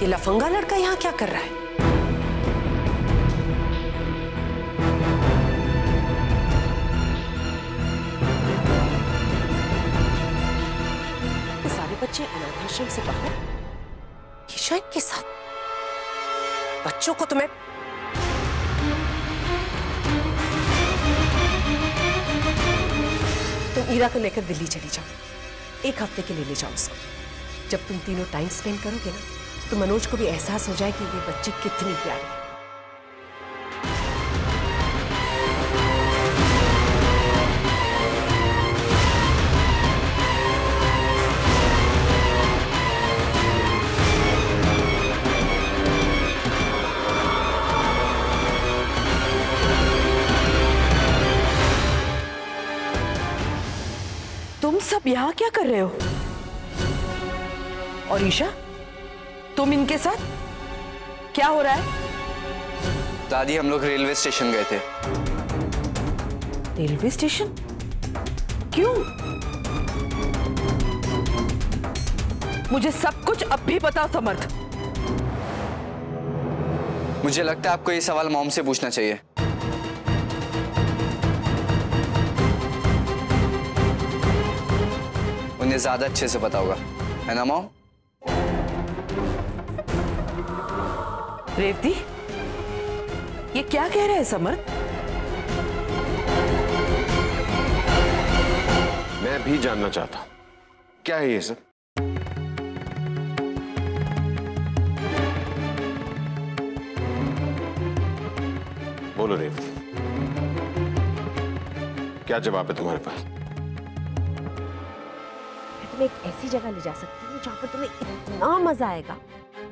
ये लफंगा लड़का यहाँ क्या कर रहा है? ये सारे बच्चे अनाथ आश्रम से बाहर ईशा के साथ। बच्चों को तुम्हें तुम ईरा को लेकर दिल्ली चली जाओ। 1 हफ्ते के लिए ले जाओ उसको। जब तुम तीनों टाइम स्पेंड करोगे ना, तो मनोज को भी एहसास हो जाए कि ये बच्ची कितनी प्यारी है। तुम सब यहाँ क्या कर रहे हो? और ईशा, तुम इनके साथ क्या हो रहा है? दादी, हम लोग रेलवे स्टेशन गए थे। Railway station? क्यों? मुझे सब कुछ अब भी बताओ समर्थ। मुझे लगता है आपको ये सवाल मॉम से पूछना चाहिए। उन्हें ज्यादा अच्छे से पता होगा, है ना मॉम? रेवती, ये क्या कह रहे हैं समर्थ? मैं भी जानना चाहता हूं, क्या है ये सब? बोलो रेवती, क्या जवाब है तुम्हारे पास? मैं तुम्हें एक ऐसी जगह ले जा सकती हूँ जहाँ पर तुम्हें इतना मजा आएगा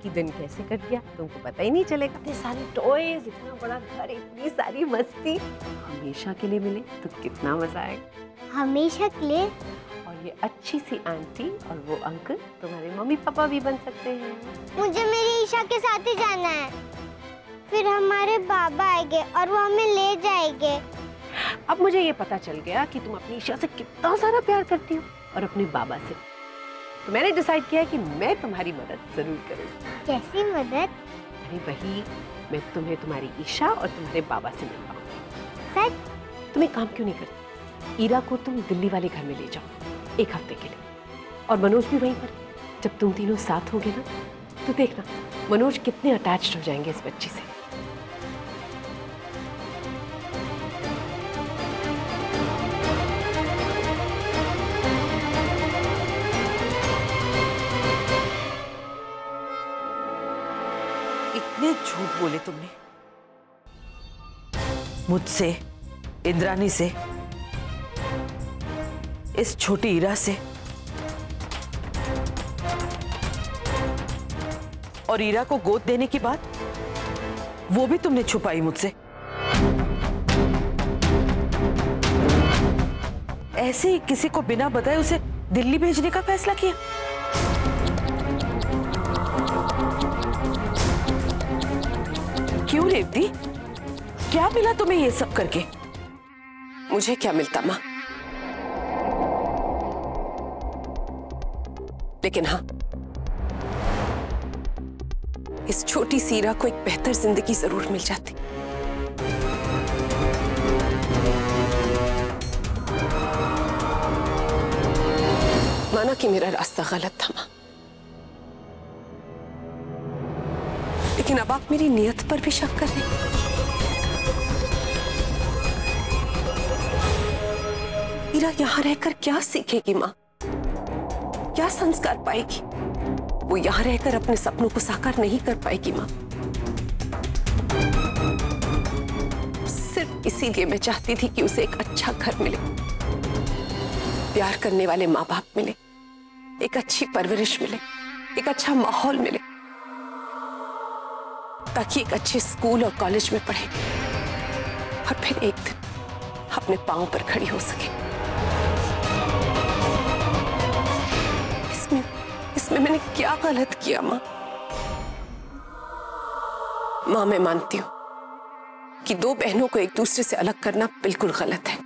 कि दिन कैसे कट गया तुमको पता ही नहीं चलेगा। इतने सारे टॉयज, इतना बड़ा घर, इतनी सारी मस्ती हमेशा के लिए मिले तो कितना मजा आएगा। हमेशा के लिए? और ये अच्छी सी आंटी और वो अंकल तुम्हारे मम्मी पापा भी बन सकते हैं। मुझे मेरी ईशा के साथ ही जाना है। फिर हमारे बाबा आएंगे और वो हमें ले जाएंगे। अब मुझे ये पता चल गया कि तुम अपनी ईशा से कितना सारा प्यार करती हो और अपने बाबा से। तो मैंने डिसाइड किया है कि मैं तुम्हारी मदद जरूर करूंगी। कैसी मदद? अरे वही, मैं तुम्हें तुम्हारी ईशा और तुम्हारे बाबा से मिलवाऊंगी। सच? तुम एक काम क्यों नहीं करती? ईरा को तुम दिल्ली वाले घर में ले जाओ 1 हफ्ते के लिए, और मनोज भी वहीं पर। जब तुम तीनों साथ होगे ना, तो देखना मनोज कितने अटैच्ड हो जाएंगे इस बच्ची से। इतने झूठ बोले तुमने मुझसे, इंद्रानी से, इस छोटी ईरा से, और ईरा को गोद देने की बात वो भी तुमने छुपाई मुझसे। ऐसे ही किसी को बिना बताए उसे दिल्ली भेजने का फैसला किया। क्यों रेवती, क्या मिला तुम्हें ये सब करके? मुझे क्या मिलता माँ, लेकिन हाँ, इस छोटी सी ईरा को एक बेहतर जिंदगी जरूर मिल जाती। माना कि मेरा रास्ता गलत था माँ, लेकिन अब आप मेरी नियत पर भी शक कर रहे हैं। ईरा यहां रहकर क्या सीखेगी माँ? क्या संस्कार पाएगी? वो यहां रहकर अपने सपनों को साकार नहीं कर पाएगी माँ। सिर्फ इसीलिए मैं चाहती थी कि उसे एक अच्छा घर मिले, प्यार करने वाले माँ बाप मिले, एक अच्छी परवरिश मिले, एक अच्छा माहौल मिले, ताकि एक अच्छे स्कूल और कॉलेज में पढ़े और फिर एक दिन अपने पांव पर खड़ी हो सके। क्या गलत किया माँ? माँ, मैं मानती हूँ कि दो बहनों को एक दूसरे से अलग करना बिल्कुल गलत है,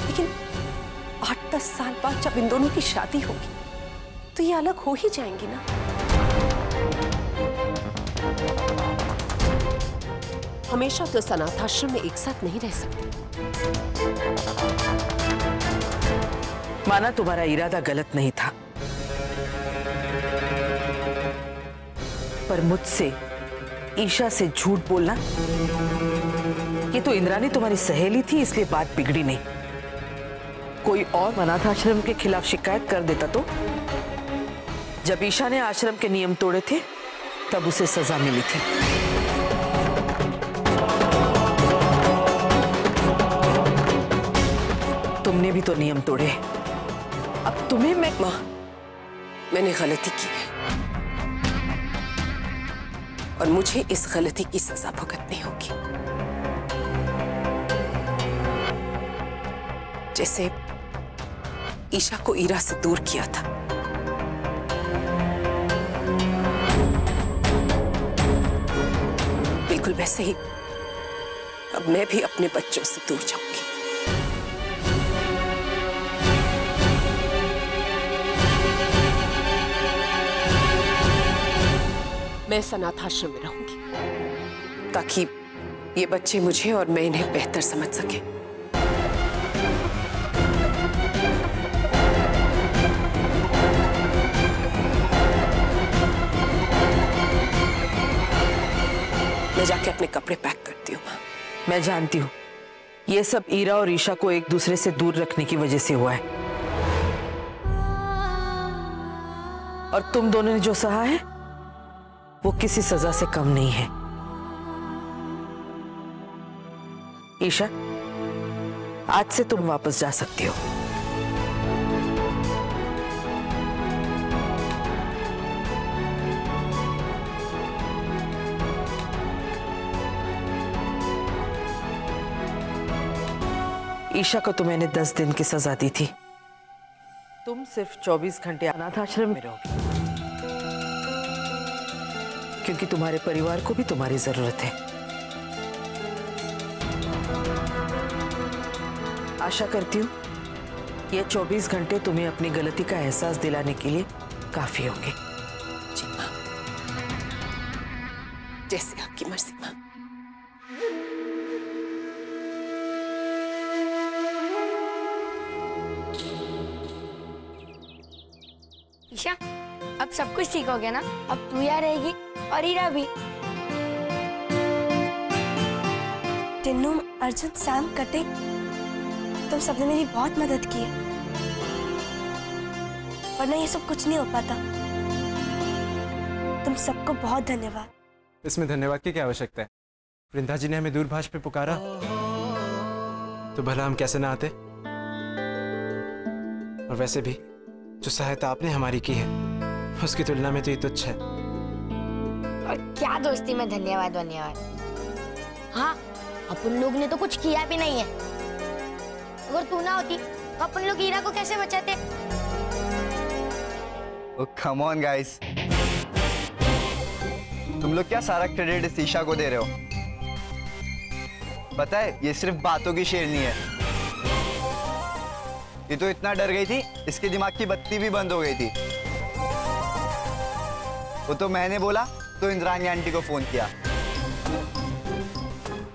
लेकिन 8-10 साल बाद जब इन दोनों की शादी होगी तो ये अलग हो ही जाएंगी ना। हमेशा तो अनाथ आश्रम में एक साथ नहीं रह सकते। माना तुम्हारा इरादा गलत नहीं था, पर मुझसे ईशा से झूठ बोलना, ये तो इंद्रानी तुम्हारी सहेली थी इसलिए बात बिगड़ी नहीं। कोई और अनाथ आश्रम के खिलाफ शिकायत कर देता तो? जब ईशा ने आश्रम के नियम तोड़े थे तब उसे सजा मिली थी। तुमने भी तो नियम तोड़े, अब तुम्हें मैं। माँ, मैंने गलती की है और मुझे इस गलती की सजा भुगतनी होगी। जैसे ईशा को ईरा से दूर किया था, बिल्कुल वैसे ही अब मैं भी अपने बच्चों से दूर जाऊंगी। मैं अनाथ आश्रम में रहूंगी ताकि ये बच्चे मुझे और मैं इन्हें बेहतर समझ सके। मैं जाके अपने कपड़े पैक करती हूँ। मैं जानती हूँ ये सब ईरा और ईशा को एक दूसरे से दूर रखने की वजह से हुआ है, और तुम दोनों ने जो सहा है वो किसी सजा से कम नहीं है। ईशा, आज से तुम वापस जा सकती हो। ईशा को तो मैंने 10 दिन की सजा दी थी, तुम सिर्फ 24 घंटे अनाथ आश्रम में रहोगी, क्योंकि तुम्हारे परिवार को भी तुम्हारी जरूरत है। आशा करती हूँ ये 24 घंटे तुम्हें अपनी गलती का एहसास दिलाने के लिए काफी होंगे। जी माँ, जैसे आपकी मर्जी माँ। ईशा, अब सब कुछ ठीक हो गया ना? अब तू यहाँ रहेगी और ईरा भी। टिन्नू, अर्जुन, सैम, कटिंग, तुम सबने मेरी बहुत मदद की है, वरना ये सब कुछ नहीं हो पाता। तुम सबको बहुत धन्यवाद। इसमें धन्यवाद की क्या आवश्यकता है? वृंदा जी ने हमें दूरभाष पे पुकारा तो भला हम कैसे ना आते। और वैसे भी जो सहायता आपने हमारी की है उसकी तुलना में तो ये तुच्छ है। और क्या दोस्ती में धन्यवाद धन्यवाद। हाँ, अपन लोग ने तो कुछ किया भी नहीं है। अगर तू ना होती तो अपन लोग ईरा को कैसे बचाते? कम ऑन गाइस, तुम लोग क्या सारा क्रेडिट इस ईशा को दे रहे हो? पता है ये सिर्फ बातों की शेरनी है। ये तो इतना डर गई थी इसके दिमाग की बत्ती भी बंद हो गई थी। वो तो मैंने बोला तो इंद्रानी आंटी को फोन किया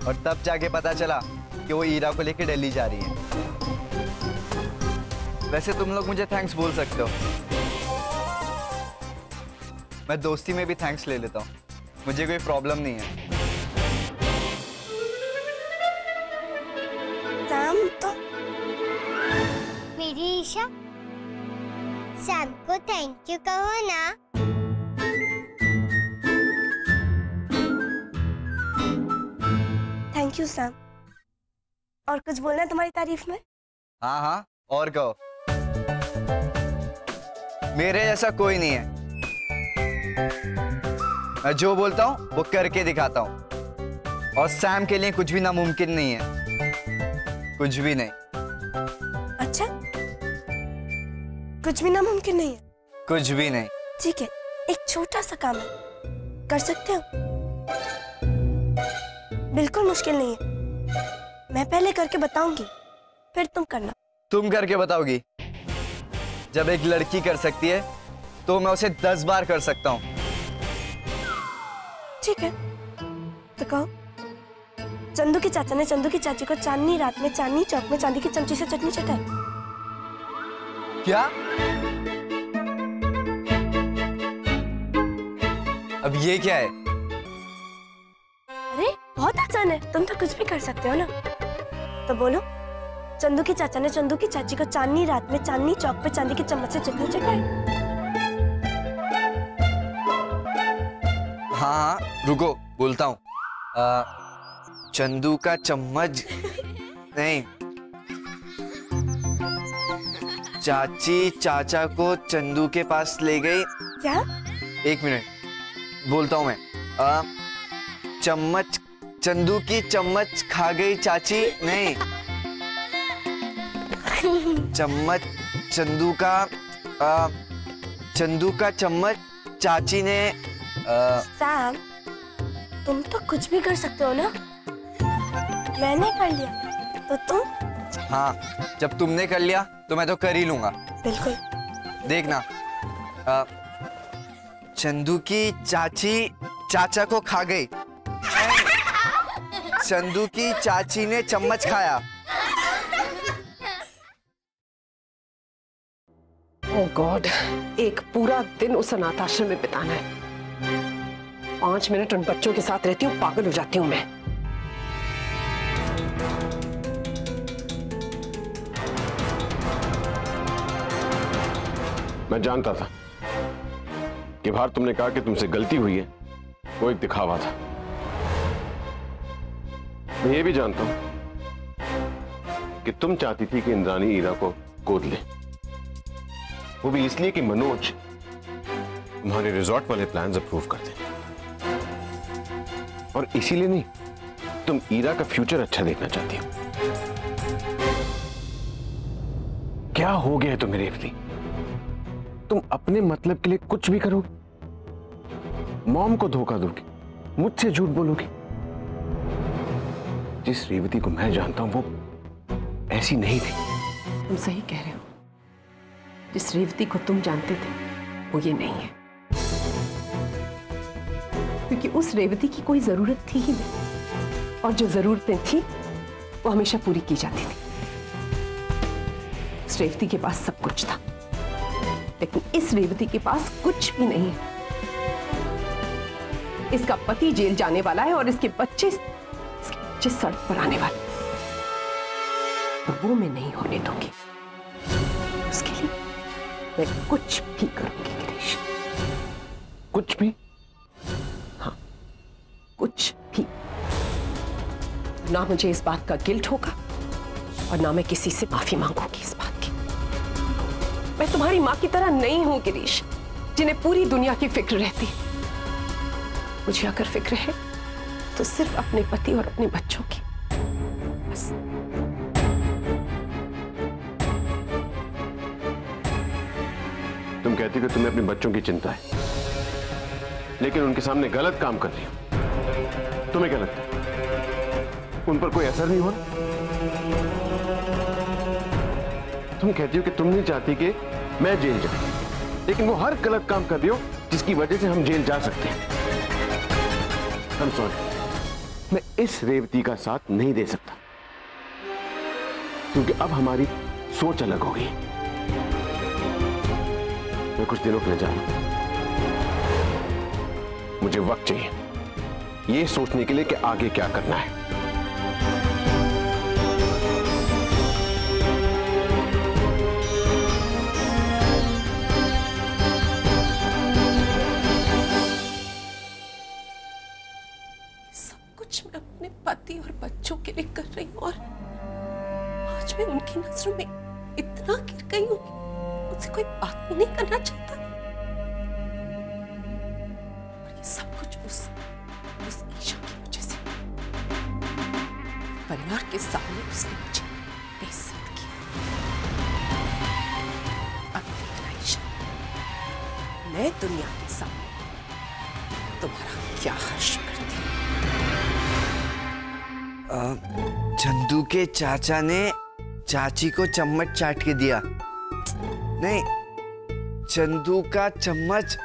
और तब जाके पता चला कि वो ईरा को लेके दिल्ली जा रही है। वैसे तुम लोग मुझे थैंक्स बोल सकते हो, मैं दोस्ती में भी थैंक्स ले लेता हूँ, मुझे कोई प्रॉब्लम नहीं है। सैम तो मेरी ईशा, सैम को थैंक यू कहो ना। Thank you Sam. और कुछ बोलना है तुम्हारी तारीफ में? हाँ हाँ, और कहो। मेरे जैसा कोई नहीं है, मैं जो बोलता हूँ वो करके दिखाता हूँ, और सैम के लिए कुछ भी नामुमकिन नहीं है, कुछ भी नहीं। अच्छा, कुछ भी नामुमकिन नहीं है। कुछ भी नहीं। ठीक है, एक छोटा सा काम है, कर सकते हो? बिल्कुल मुश्किल नहीं है, मैं पहले करके बताऊंगी, फिर तुम करना। तुम करके बताओगी? जब एक लड़की कर सकती है तो मैं उसे 10 बार कर सकता हूँ। ठीक है, तो कहो। चंदू के चाचा ने चंदू की चाची को चांदनी रात में चांदनी चौक में चांदी की चमची से चटनी चटाई। क्या? अब ये क्या है? अरे बहुत आसान है, तुम तो कुछ भी कर सकते हो ना। तो बोलो, चंदू के चाचा ने चंदू की चाची को चांदनी रात में चांदनी चौक पे चांदी की चम्मच से चटनी चटाई। हाँ, रुको, बोलता हूँ। चंदू का चम्मच नहीं, चाची चाचा को चंदू के पास ले गई। क्या? 1 मिनट, बोलता हूँ मैं। चम्मच, चंदू की चम्मच खा गई चाची। नहीं, चम्मच, चंदू का चम्मच चाची ने। सैम, तुम तो कुछ भी कर सकते हो ना। मैंने कर लिया तो तुम? हाँ, जब तुमने कर लिया तो मैं तो कर ही लूंगा। बिल्कुल। देखना, चंदू की चाची चाचा को खा गई। चंदू की चाची ने चम्मच खाया। ओह गॉड, एक पूरा दिन उस अनाथ आश्रम में बिताना है। 5 मिनट उन बच्चों के साथ रहती हूँ, पागल हो जाती हूँ मैं। मैं जानता था कि बाहर तुमने कहा कि तुमसे गलती हुई है, वो एक दिखावा था। मैं ये भी जानता हूं कि तुम चाहती थी कि इंद्राणी ईरा को गोद ले, वो भी इसलिए कि मनोज तुम्हारे रिजॉर्ट वाले प्लान्स अप्रूव कर दे। और इसीलिए नहीं, तुम ईरा का फ्यूचर अच्छा देखना चाहती हो। क्या हो गया है तुम्हें रेवती? तुम अपने मतलब के लिए कुछ भी करोगे, मॉम को धोखा दोगी, मुझसे झूठ बोलोगी। जिस रेवती को मैं जानता हूं वो ऐसी नहीं थी। तुम सही कह रहे हो, जिस रेवती को तुम जानते थे वो ये नहीं है, क्योंकि उस रेवती की कोई जरूरत थी ही नहीं, और जो जरूरतें थी वो हमेशा पूरी की जाती थी। उस रेवती के पास सब कुछ था, लेकिन इस रेवती के पास कुछ भी नहीं है। इसका पति जेल जाने वाला है और इसके बच्चे सड़क पर आने वाले, और वो मैं नहीं होने दूंगी। उसके लिए मैं कुछ भी करूंगी गिरीश। कुछ भी? हाँ, कुछ भी। ना मुझे इस बात का गिल्ट होगा और ना मैं किसी से माफी मांगूंगी इस बात की। मैं तुम्हारी माँ की तरह नहीं हूं गिरीश, जिन्हें पूरी दुनिया की फिक्र रहती है। मुझे अगर फिक्र है तो सिर्फ अपने पति और अपने बच्चों की, बस। तुम कहती हो कि तुम्हें अपने बच्चों की चिंता है, लेकिन उनके सामने गलत काम कर रही हो। तुम्हें क्या लगता है उन पर कोई असर नहीं हो रहा? तुम कहती हो कि तुम नहीं चाहती कि मैं जेल जाऊं, लेकिन वो हर गलत काम कर रही हो जिसकी वजह से हम जेल जा सकते हैं। I'm sorry, मैं इस रेवती का साथ नहीं दे सकता, क्योंकि अब हमारी सोच अलग हो गई। मैं कुछ दिनों के लिए जा रहा हूं। मुझे वक्त चाहिए ये सोचने के लिए कि आगे क्या करना है। सब कुछ मैं अपने पति और बच्चों के लिए कर रही हूँ, और आज मैं उनकी नजरों में इतना गिर गई हूँ कि मुझसे कोई बात भी नहीं करना चाहता। और ये सब कुछ उस ईशा की वजह से। परिवार के सामने उसने मुझे बेइज्जत किया। अब देखना मैं दुनिया के सामने तुम्हारा क्या हर्ष करती हूँ। चंदू के चाचा ने चाची को चम्मच चाट के दिया। नहीं, चंदू का चम्मच।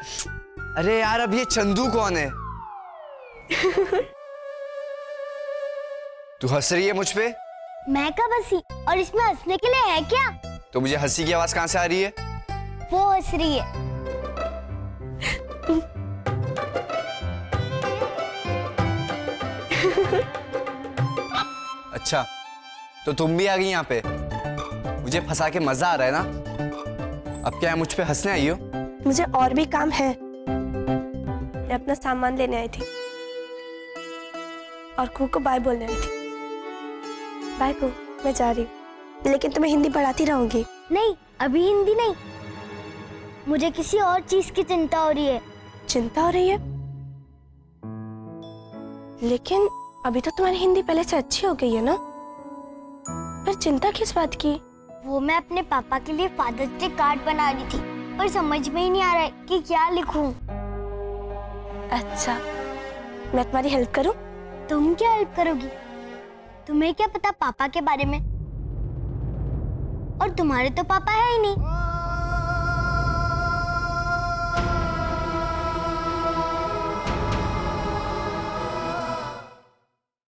अरे यार, अब ये चंदू कौन है? तू हंस रही है मुझ पे? मैं कब हंसी? और इसमें हंसने के लिए है क्या? तो मुझे हंसी की आवाज कहां से आ रही है? वो हंस रही है। अच्छा, तो तुम भी आ गई यहाँ पे? मुझे फंसा के मजा आ रहा है ना? अब क्या मुझ पे हंसने आई हो? मुझे और भी काम है। मैं अपना सामान लेने आई थी और कू को बाय बोलने आई थी। बाय कू, मैं जा रही हूँ, लेकिन तुम्हें हिंदी पढ़ाती रहूंगी। नहीं, अभी हिंदी नहीं, मुझे किसी और चीज की चिंता हो रही है। चिंता हो रही है? लेकिन अभी तो तुम्हारी हिंदी पहले से अच्छी हो गई है ना, फिर चिंता किस बात की? वो मैं अपने पापा के लिए फादर्स डे कार्ड बना रही थी, पर समझ में ही नहीं आ रहा है कि क्या लिखूं। अच्छा, मैं तुम्हारी हेल्प करूं? तुम क्या हेल्प करोगी? तुम्हें क्या पता पापा के बारे में? और तुम्हारे तो पापा है ही नहीं।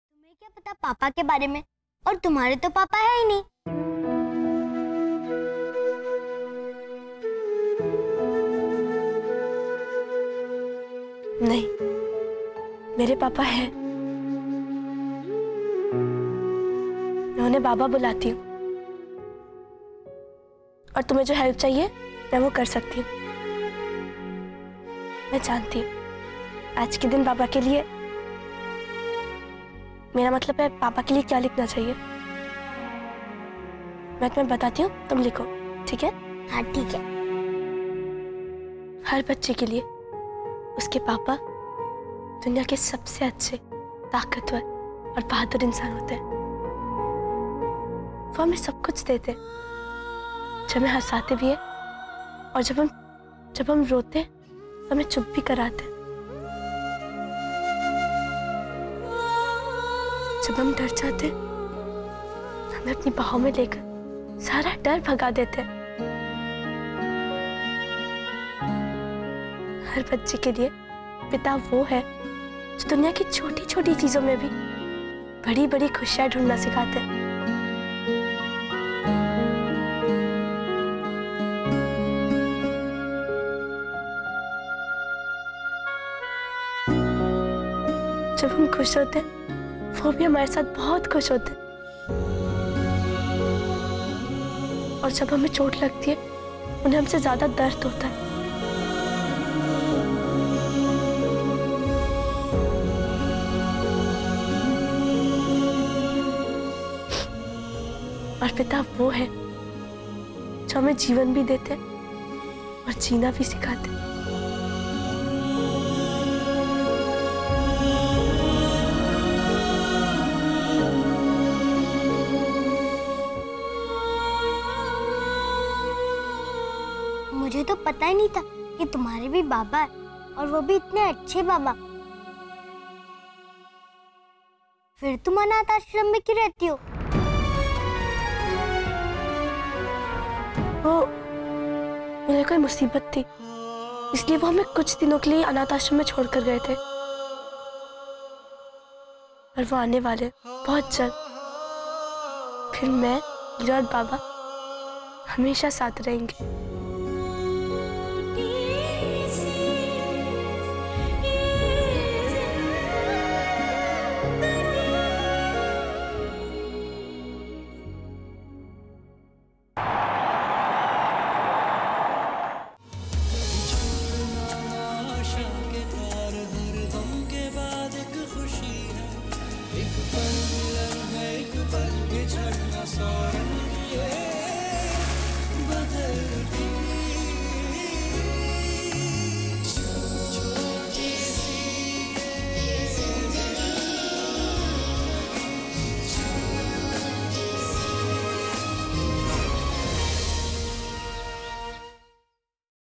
तुम्हें क्या पता पापा के बारे में? और तुम्हारे तो पापा है ही नहीं। नहीं, मेरे पापा हैं। मैं उन्हें बाबा बुलाती हूँ, और तुम्हें जो हेल्प चाहिए मैं वो कर सकती हूँ। मैं जानती हूँ आज के दिन पापा के लिए, मेरा मतलब है पापा के लिए क्या लिखना चाहिए। मैं तुम्हें बताती हूँ, तुम लिखो, ठीक है? हाँ ठीक है। हर बच्चे के लिए उसके पापा दुनिया के सबसे अच्छे, ताकतवर और बहादुर इंसान होते हैं। वो हमें सब कुछ देते हैं, जब हमें हंसाते भी है, और जब हम रोते तो हमें चुप भी कराते हैं। जब हम डर जाते हमें अपनी बाहों में लेकर सारा डर भगा देते हैं। हर बच्चे के लिए पिता वो है जो दुनिया की छोटी छोटी चीजों में भी बड़ी बड़ी खुशियां ढूंढना सिखाते हैं। जब हम खुश होते हैं वो भी हमारे साथ बहुत खुश होते हैं, और जब हमें चोट लगती है उन्हें हमसे ज्यादा दर्द होता है। और पिता वो है जो हमें जीवन भी देते हैं और जीना भी सिखाते हैं। मुझे तो पता ही नहीं था कि तुम्हारे भी बाबा है, और वो भी इतने अच्छे बाबा। फिर तुम अनाथ आश्रम में क्यों रहती हो? वो उन्हें कोई मुसीबत थी, इसलिए वो हमें कुछ दिनों के लिए अनाथ आश्रम में छोड़कर गए थे, और वो आने वाले बहुत जल्द। फिर मैं, हीरा और बाबा हमेशा साथ रहेंगे।